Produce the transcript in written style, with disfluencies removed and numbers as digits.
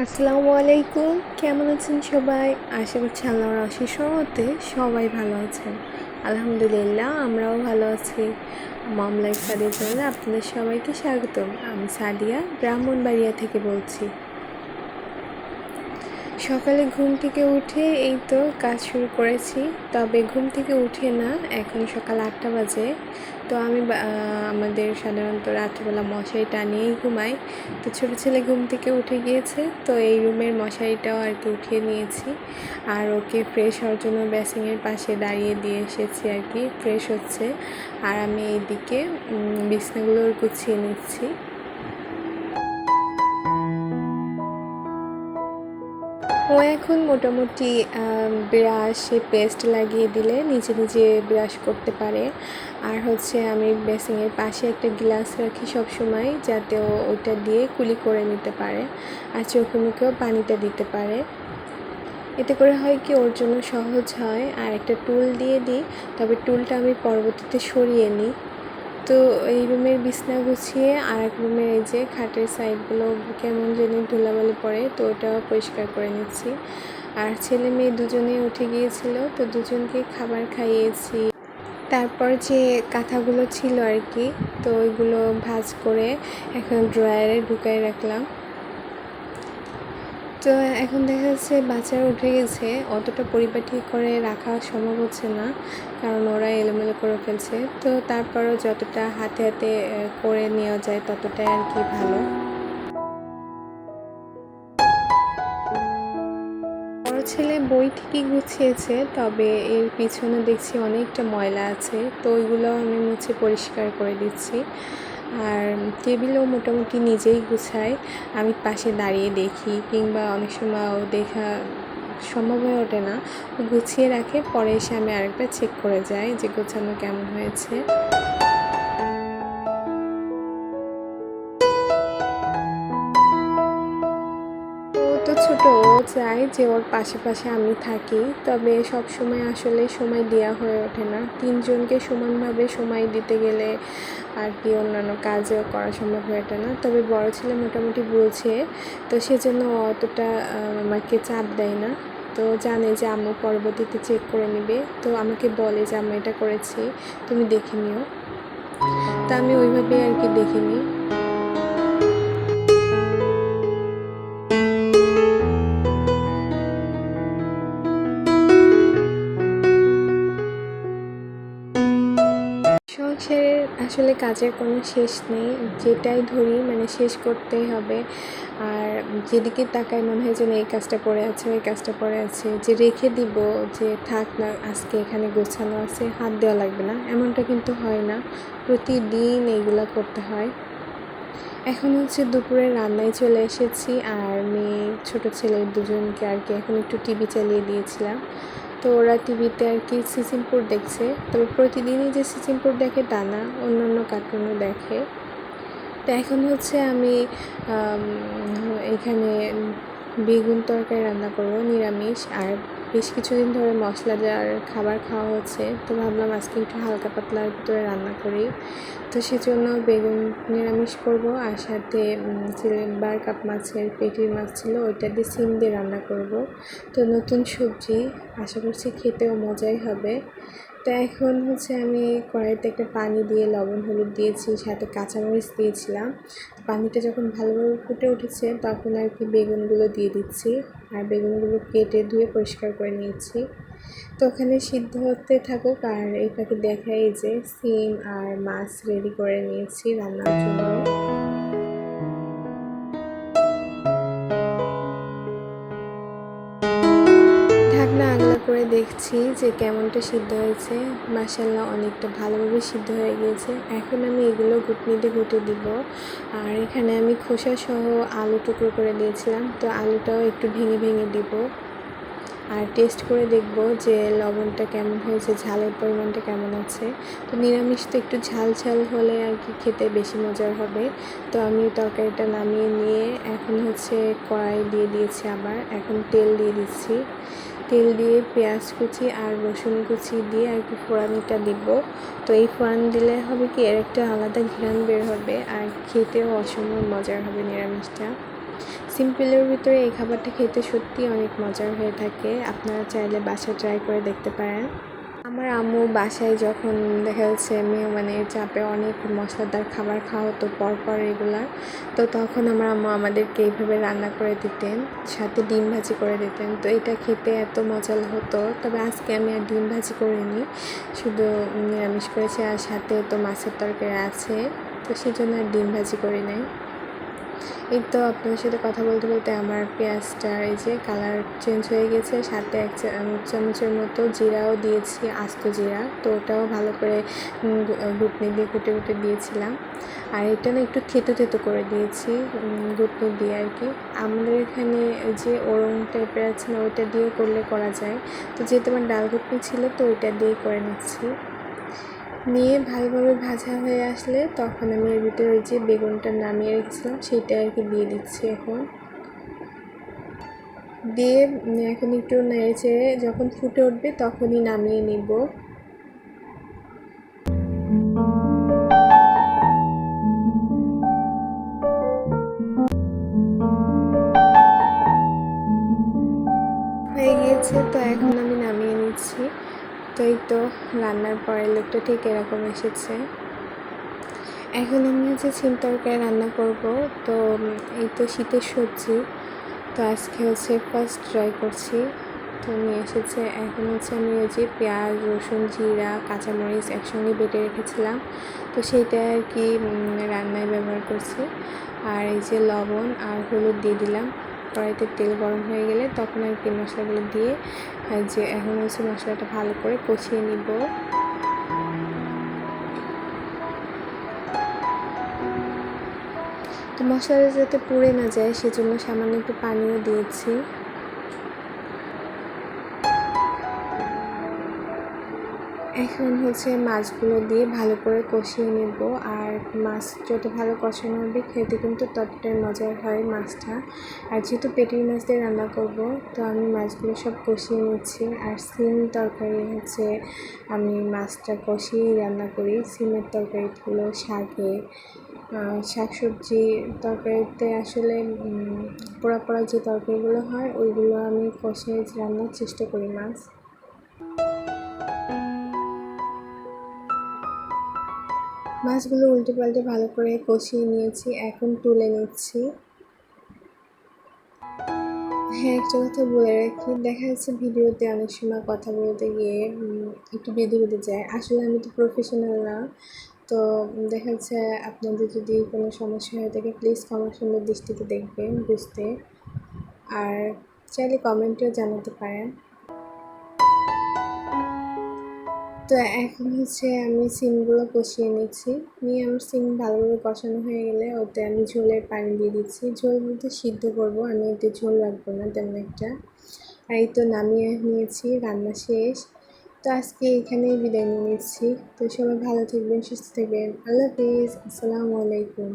আসসালামু আলাইকুম। কেমন আছেন সবাই? আশা করছি আল্লাহর অশেষ রহমতে সবাই ভালো আছেন। আলহামদুলিল্লাহ আমরাও ভালো আছি। মম লাইফ সাদিয়া চ্যানেলে আপনাদের সবাইকে স্বাগতম। আমি সাদিয়া ব্রাহ্মণবাড়িয়া থেকে বলছি। সকালে ঘুম থেকে উঠে এই তো কাজ শুরু করেছি, তবে ঘুম থেকে উঠে না, এখন সকাল 8টা বাজে। তো আমি আমাদের সাধারণত রাত্রিবেলা মশারি টানিয়েই ঘুমাই। তো ছোটো ছেলে ঘুম থেকে উঠে গিয়েছে, তো এই রুমের মশারিটাও আর কি উঠিয়ে নিয়েছি, আর ওকে ফ্রেশ হওয়ার জন্য বেসিনের পাশে দাঁড়িয়ে দিয়ে এসেছি আর কি, ফ্রেশ হচ্ছে। আর আমি এইদিকে বিছনাগুলো গুছিয়ে নিচ্ছি। ও এখন মোটামুটি ব্রাশে পেস্ট লাগিয়ে দিলে নিজে নিজে ব্রাশ করতে পারে। আর হচ্ছে আমি বেসিনের পাশে একটা গ্লাস রাখি সব সময়, যাতে ও ওইটা দিয়ে কুলি করে নিতে পারে আর চোখে মুখেও পানিটা দিতে পারে। এতে করে হয় কি, ওর জন্য সহজ হয়। আর একটা টুল দিয়ে দিই, তবে টুলটা আমি পরবর্তীতে সরিয়ে নিই। তো এই রুমের বিছনা গুছিয়ে আর এক রুমের এই যে খাটের সাইডগুলো কেমন জানি ধুলাবালি পড়ে, তো ওটাও পরিষ্কার করে নিচ্ছি। আর ছেলে মেয়ে দুজনেই উঠে গিয়েছিল, তো দুজনকে খাবার খাইয়েছি। তারপর যে কাঁথাগুলো ছিল আর কি, তো ওইগুলো ভাঁজ করে এখন ড্রয়ারে ঢুকাই রাখলাম। তো এখন দেখা যাচ্ছে বাচ্চারা উঠে গেছে, অতটা পরিপাটি করে রাখা সম্ভব হচ্ছে না, কারণ ওরা এলোমেলো করে ফেলছে। তো তারপরও যতটা হাতে হাতে করে নেওয়া যায় ততটাই আর কি ভালো। বড় ছেলে বই ঠিকই গুছিয়েছে, তবে এর পিছনে দেখছি অনেকটা ময়লা আছে, তো ওইগুলো আমি মুছে পরিষ্কার করে দিচ্ছি। আর টেবিলও মোটামুটি নিজেই গুছায়, আমি পাশে দাঁড়িয়ে দেখি, কিংবা অনেক সময় ও দেখা সম্ভব হয়ে ওঠে না, ও গুছিয়ে রাখে, পরে এসে আমি আরেকবার চেক করে যাই যে গোছানো কেমন হয়েছে। তো ছোট, ও চায় যে ওর পাশে পাশে আমি থাকি, তবে সব সময় আসলে সময় দেওয়া হয়ে ওঠে না। তিনজনকে সমানভাবে সময় দিতে গেলে আর কি অন্যান্য কাজও করা সম্ভব হয়ে ওঠে না। তবে বড় ছেলে মোটামুটি বলছে, তো সেজন্য অতটা আমাকে চাপ দেয় না। তো জানে যে আম্মু পরবর্তীতে চেক করে নেবে, তো আমাকে বলে যে আম্মু এটা করেছি, তুমি দেখে নিও। তা আমি ওইভাবেই আর কি দেখে নিই। সংসারের আসলে কাজের কোনো শেষ নেই, যেটাই ধরি মানে শেষ করতেই হবে। আর যেদিকে তাকাই মনে হয় যেন এই কাজটা পড়ে আছে, ওই কাজটা পড়ে আছে, যে রেখে দিব যে থাক না আজকে এখানে গোছানো আছে হাত দেওয়া লাগবে না, এমনটা কিন্তু হয় না। প্রতিদিন এইগুলা করতে হয়। এখন হচ্ছে দুপুরে রান্নায় চলে এসেছি, আর মেয়ে ছোটো ছেলে দুজনকে আর কি এখন একটু টিভি চালিয়ে দিয়েছিলাম। তো ওরা টিভিতে আর কি সিসিমপুর দেখছে, তবে প্রতিদিনই যে সিসিমপুর দেখে তা না, অন্যান্য কার্টুনও দেখে। তো এখন হচ্ছে আমি এখানে বেগুন তরকারি রান্না করবো নিরামিষ, আর বেশ কিছুদিন ধরে মশলাদার খাবার খাওয়া হচ্ছে, তো ভাবলাম আজকে একটু হালকা পাতলার ভিতরে রান্না করি। তো সেজন্য বেগুন নিরামিষ করব, আর সাথে সিলভার কাপ মাছের পেটির মাছ ছিল, ওইটা দিয়ে সিম দিয়ে রান্না করব। তো নতুন সবজি, আশা করছি খেতেও মজাই হবে। তো এখন হচ্ছে আমি কড়াইতে একটা পানি দিয়ে লবণ হলুদ দিয়েছি, সাথে কাঁচামরিচ দিয়েছিলাম। পানিটা যখন ভালোভাবে ফুটে উঠেছে তখন আর কি বেগুনগুলো দিয়ে দিচ্ছি, আর বেগুনগুলো কেটে ধুয়ে পরিষ্কার করে নিয়েছি। তো ওখানে সিদ্ধ হতে থাকুক, আর এই ফাঁকে দেখাই যে সিম আর মাছ রেডি করে নিয়েছি রান্নার জন্য। ঢাকনা আগলা করে দেখছি যে কেমনটা সিদ্ধ হয়েছে। মাশাআল্লাহ অনেকটা ভালোভাবে সিদ্ধ হয়ে গিয়েছে। এখন আমি এগুলো ঘুটনিতে ঘুটে দিব। আর এখানে আমি খোসা সহ আলু টুকরো করে দিয়েছিলাম, তো আলুটাও একটু ভেঙে ভেঙে দিব। আর টেস্ট করে দেখব যে লবণটা কেমন হয়েছে, ঝালের পরিমাণটা কেমন আছে। তো নিরামিষ তো একটু ঝাল ঝাল হলে আর কি খেতে বেশি মজার হবে। তো আমি তরকারিটা নামিয়ে নিয়ে এখন হচ্ছে কড়াই দিয়ে দিয়েছি, আবার এখন তেল দিয়ে দিচ্ছি। তেল দিয়ে পেঁয়াজ কুচি আর রসুন কুচি দিয়ে আর কি ফোড়নটা দিব। তো এই ফোড়ন দিলে হবে কি, এর একটা আলাদা ঘ্রাণ বের হবে, আর খেতেও অসম্ভব মজার হবে নিরামিষটা। সিম্পলের ভিতরে এই খাবারটা খেতে সত্যিই অনেক মজার হয়ে থাকে। আপনারা চাইলে বাসায় ট্রাই করে দেখতে পারেন। আমার আম্মু বাসায় যখন দেখা যাচ্ছে মেহমানের চাপে অনেক মশলাদার খাবার খাওয়া হতো পরপর রেগুলার, তো তখন আমার আম্মু আমাদেরকে এইভাবে রান্না করে দিতেন, সাথে ডিম ভাজি করে দিতেন। তো এটা খেতে এত মজা হতো। তবে আজকে আমি আর ডিম ভাজি করিনি, শুধু নিরামিষ করেছি, আর সাথে তো মাছের তরকারি আছে, তো সেই জন্য আর ডিম ভাজি করি নাই। এই তো আপনাদের সাথে কথা বলতে বলতে আমার পেঁয়াজটার এই যে কালার চেঞ্জ হয়ে গেছে, সাথে এক চামচের মতো জিরাও দিয়েছি, আস্ত জিরা। তো ওটাও ভালো করে ঘুটনি দিয়ে কুটে কুটে দিয়েছিলাম। আর এটা না একটু থেতো থেতো করে দিয়েছি ঘুটনি দিয়ে আর কি। আমাদের এখানে যে ওরং টাইপের আছে না, ওইটা দিয়ে করলে করা যায়। তো যেহেতু আমার ডাল ঘুটনি ছিল, তো ওইটা দিয়েই করে নিচ্ছি। নিয়ে ভালোভাবে ভাজা হয়ে আসলে তখন আমি এর ভিতরে ওই যে বেগুনটা নামিয়ে রেখেছিলাম সেটা আর কি দিয়ে দিচ্ছি। এখন একটু নেড়েচেড়ে যখন ফুটে উঠবে তখনই নামিয়ে নিব। হয়ে গিয়েছে, তো এখন আমি নামিয়ে নিচ্ছি। তো এই তো রান্নার পরের লুকটা ঠিক এরকম এসেছে। এখন আমি হচ্ছে সিম তরকারি রান্না করব। তো এই তো শীতের সবজি, তো আজকে হচ্ছে ফার্স্ট ট্রাই করছি। তো নিয়ে এসেছে, এখন হচ্ছে আমি ওই যে পেঁয়াজ, রসুন, জিরা, কাঁচামরিচ একসঙ্গে বেটে রেখেছিলাম, তো সেইটা আর কি রান্নায় ব্যবহার করছি। আর এই যে লবণ আর হলুদ দিয়ে দিলাম। কড়াইতে তেল গরম হয়ে গেলে তখন আর কি মশলাগুলো দিয়ে যে এখন হচ্ছে মশলাটা ভালো করে কষিয়ে নিব। তো মশলাটা যাতে পুড়ে না যায় সেজন্য সামান্য একটু পানিও দিয়েছি। এখন হচ্ছে মাছগুলো দিয়ে ভালো করে কষিয়ে নেব। আর মাছ যত ভালো কষানো হবে খেতে কিন্তু ততটাই মজার হয় মাছটা। আর যেহেতু পেটির মাছ দিয়ে রান্না করব, তো আমি মাছগুলো সব কষিয়ে নিচ্ছি। আর সিম তরকারি হচ্ছে আমি মাছটা কষিয়েই রান্না করি। সিমের তরকারিগুলো শাক সবজি তরকারিতে আসলে পোড়া পোড়া যে তরকারিগুলো হয় ওইগুলো আমি কষিয়ে রান্নার চেষ্টা করি মাছ। মাছগুলো উল্টে পাল্টে ভালো করে কষিয়ে নিয়েছি, এখন তুলে নিচ্ছি। হ্যাঁ, একটা কথা বলে রাখি, দেখা যাচ্ছে ভিডিওতে অনেক সময় কথা বলতে গিয়ে একটু বেঁধে বেঁধে যায়। আসলে আমি তো প্রফেশনাল না, তো দেখা যাচ্ছে আপনাদের যদি কোনো সমস্যা হয়ে থাকে প্লিজ ক্ষমা সুন্দর দৃষ্টিতে দেখবেন, বুঝতে। আর চাইলে কমেন্টেও জানাতে পারেন। তো এখন হচ্ছে আমি সিমগুলো কষিয়ে নিচ্ছি। নিয়ে আমার সিম ভালোভাবে কষানো হয়ে গেলে ওতে আমি ঝোলের পানি দিয়ে দিচ্ছি। ঝোল বলতে সিদ্ধ করবো, আমি এতে ঝোল রাখবো না তেমন একটা। আর এই তো নামিয়ে নিয়েছি, রান্না শেষ। তো আজকে এখানেই বিদায় নিয়ে নিচ্ছি। তো সবাই ভালো থাকবেন, সুস্থ থাকবেন। আল্লাহ হাফিজ, আসসালামু আলাইকুম।